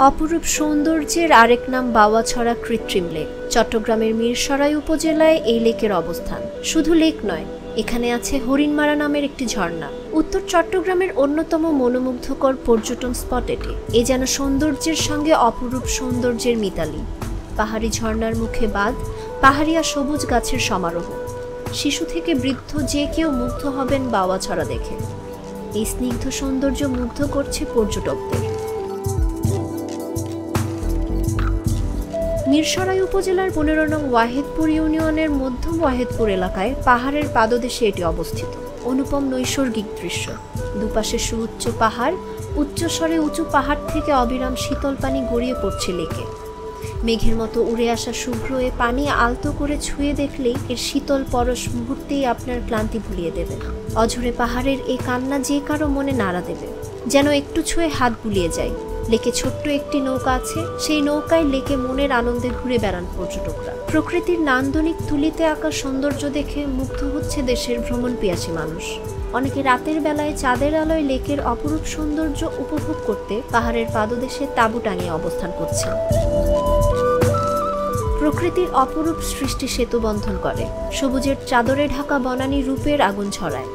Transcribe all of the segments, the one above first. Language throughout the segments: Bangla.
অপরূপ সৌন্দর্যের আরেক নাম বাওয়াছড়া কৃত্রিম লেক। চট্টগ্রামের মিরসরাই উপজেলায় এই লেকের অবস্থান। শুধু লেক নয়, এখানে আছে হরিণমারা নামের একটি ঝর্ণা। উত্তর চট্টগ্রামের অন্যতম মনোমুগ্ধকর পর্যটন স্পট এটি। এ যেন সৌন্দর্যের সঙ্গে অপরূপ সৌন্দর্যের মিতালি। পাহাড়ি ঝর্ণার মুখে বাঁধ, পাহাড়িয়া সবুজ গাছের সমারোহ। শিশু থেকে বৃদ্ধ যে কেউ মুগ্ধ হবেন বাওয়াছড়া দেখে। এই স্নিগ্ধ সৌন্দর্য মুগ্ধ করছে পর্যটকদের। মিরসরাই উপজেলার 15 নং ওয়াহেদপুর ইউনিয়নের মধ্যম ওয়াহেদপুর এলাকায় পাহাড়ের পাদদেশে এটি অবস্থিত। অনুপম নৈসর্গিক দৃশ্য। দুপাশে সুউচ্চ পাহাড়, উচ্চস্বরে উঁচু পাহাড় থেকে অবিরাম শীতল পানি গড়িয়ে পড়ছে লেকে। মেঘের মতো উড়ে আসা শুভ্র এ পানি আলতো করে ছুঁয়ে দেখলেই এর শীতল পরশ মুহূর্তেই আপনার ক্লান্তি ভুলিয়ে দেবে। অঝরে পাহাড়ের এই কান্না যে কারো মনে নাড়া দেবে, যেন একটু ছুঁয়ে হাত বুলিয়ে যায়। লেকে ছোট্ট একটি নৌকা আছে, সেই নৌকায় লেকে মনের আনন্দে ঘুরে বেড়ান পর্যটকরা। প্রকৃতির নান্দনিক তুলিতে আঁকা সৌন্দর্য দেখে মুগ্ধ হচ্ছে দেশের ভ্রমণ পিয়াসী মানুষ। অনেকে রাতের বেলায় চাঁদের আলোয় লেকের অপরূপ সৌন্দর্য উপভোগ করতে পাহাড়ের পাদদেশে তাঁবু টাঙিয়ে অবস্থান করছেন। প্রকৃতির অপরূপ সৃষ্টি সেতু বন্ধন করে, সবুজের চাদরে ঢাকা বনানী রূপের আগুন ছড়ায়।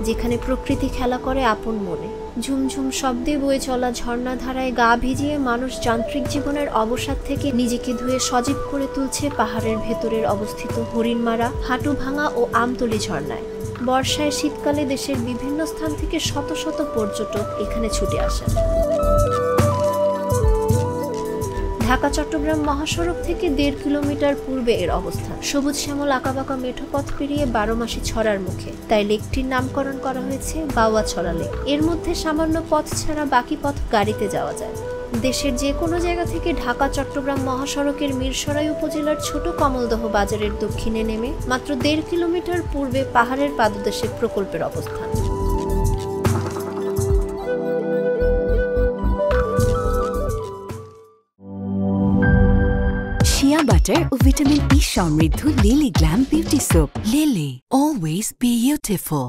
যেখানে প্রকৃতি খেলা করে আপন মনে। ঝুমঝুম শব্দে বয়ে চলা ঝর্ণাধারায় গা ভিজিয়ে মানুষ যান্ত্রিক জীবনের অবসাদ থেকে নিজেকে ধুয়ে সজীব করে তুলছে পাহাড়ের ভেতরের অবস্থিত হরিণমারা, হাটুভাঙা ও আমতলী ঝর্ণায়। বর্ষায় শীতকালে দেশের বিভিন্ন স্থান থেকে শত শত পর্যটক এখানে ছুটে আসেন। ঢাকা চট্টগ্রাম মহাসড়ক থেকে 1.5 কিলোমিটার পূর্বে এর অবস্থান। সবুজ শ্যামল আঁকাবাঁকা মেঠো পথ পেরিয়ে 12 মাসি ছড়ার মুখে, তাই লেকটির নামকরণ করা হয়েছে বাওয়াছড়া লেক। এর মধ্যে সামান্য পথ ছাড়া বাকি পথ গাড়িতে যাওয়া যায়। দেশের যে কোনো জায়গা থেকে ঢাকা চট্টগ্রাম মহাসড়কের মিরসরাই উপজেলার ছোট কমলদহ বাজারের দক্ষিণে নেমে মাত্র 1.5 কিলোমিটার পূর্বে পাহাড়ের পাদদেশে প্রকল্পের অবস্থান। শিয়া বাটার ও ভিটামিন ই সমৃদ্ধ lily glam beauty soap. Lily, always beautiful.